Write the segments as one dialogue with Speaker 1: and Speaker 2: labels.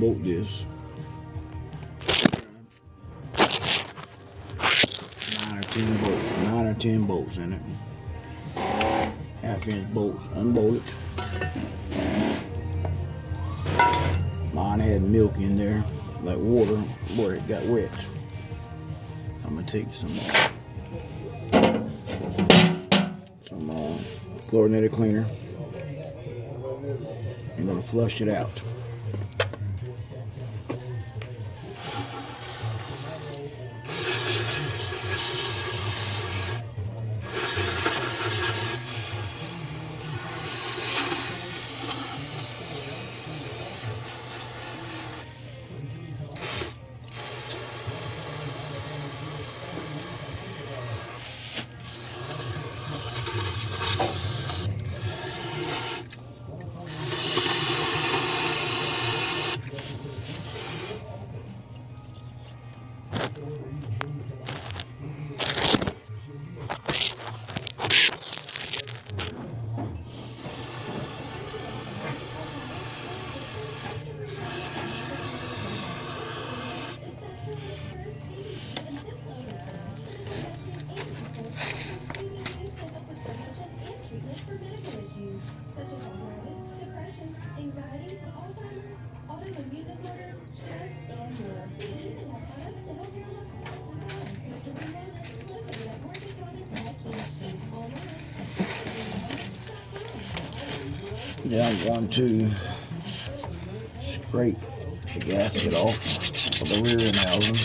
Speaker 1: bolt this. 9 or 10 bolts in it. 1/2-inch bolts, unbolted. Mine had milk in there, like water, where it got wet. I'm gonna take some chlorinated cleaner. I'm gonna flush it out. Then I'm going to scrape the gasket off of the rear end housing.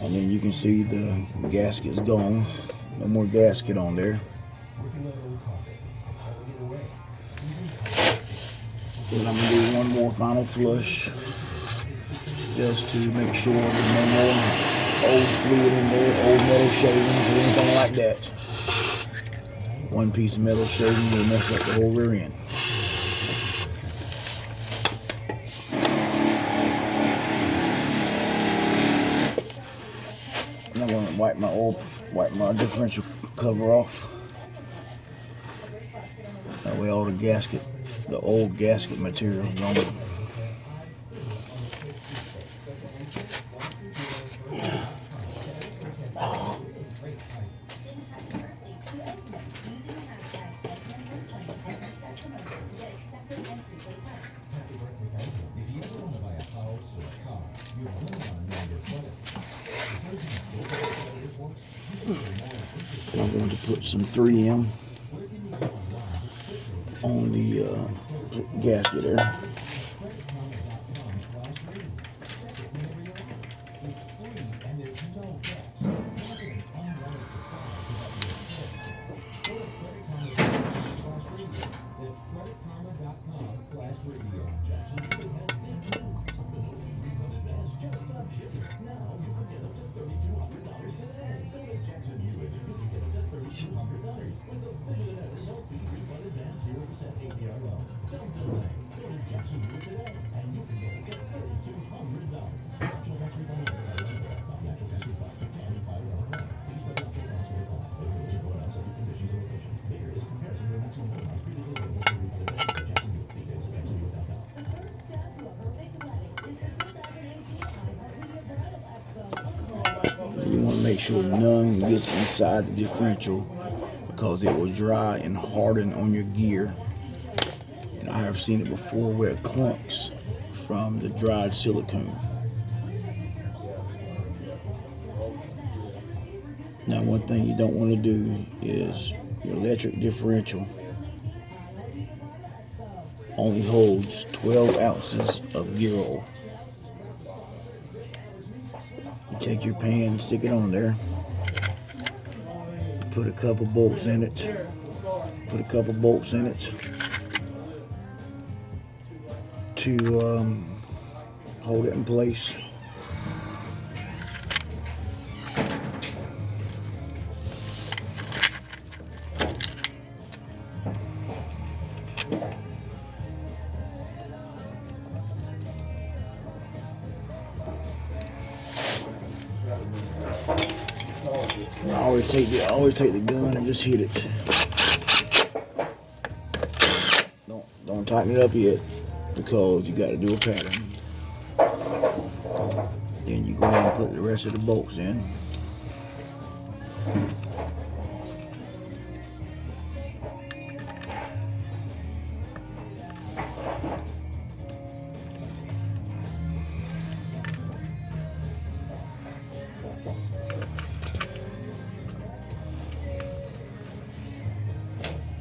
Speaker 1: And then you can see the gasket's gone. No more gasket on there. Then I'm going to do one more final flush just to make sure there's no more old fluid in there, old metal shavings or anything like that. One piece of metal shaving will mess up the whole rear end. I'm going to wipe my differential cover off. That way all the old gasket material is gone. I'm going to put some 3M on the gasket there. You want to make sure none gets inside the differential because it will dry and harden on your gear. And I have seen it before where it clumps from the dried silicone. Now, one thing you don't want to do is your electric differential only holds 12 ounces of gear oil. You take your pan, stick it on there, put a couple bolts in it, to hold it in place. I always take the gun and just hit it. Don't tighten it up yet, because you got to do a pattern. Then you go ahead and put the rest of the bolts in.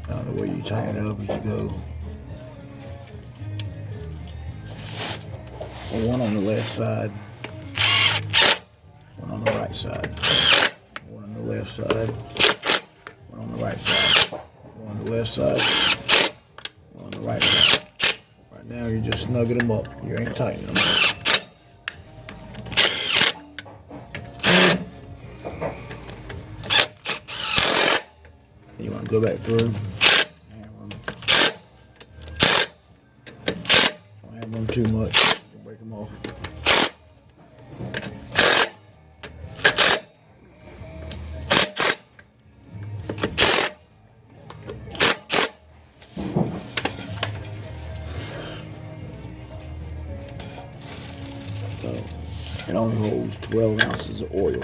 Speaker 1: Now the way you tighten it up is you go one on the left side, one on the right side, one on the left side, one on the right side, one on the left side, one on the right side. Right now you're just snugging them up. You ain't tightening them up. You want to go back through. Don't have them too much. Break them off. So it only holds 12 ounces of oil.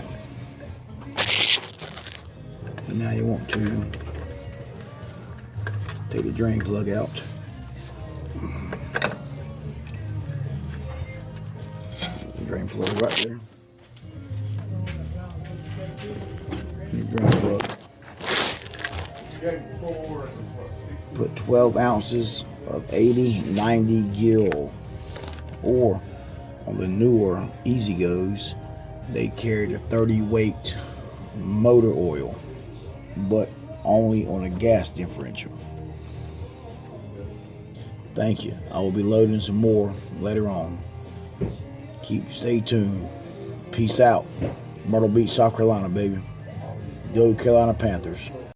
Speaker 1: And now you want to take the drain plug out. The drain plug right there. The drain plug. Put 12 ounces of 80-90 gill, or on the newer EZGOs, they carry the 30 weight motor oil, but only on a gas differential. Thank you. I will be loading some more later on. Stay tuned. Peace out. Myrtle Beach, South Carolina, baby. Go Carolina Panthers.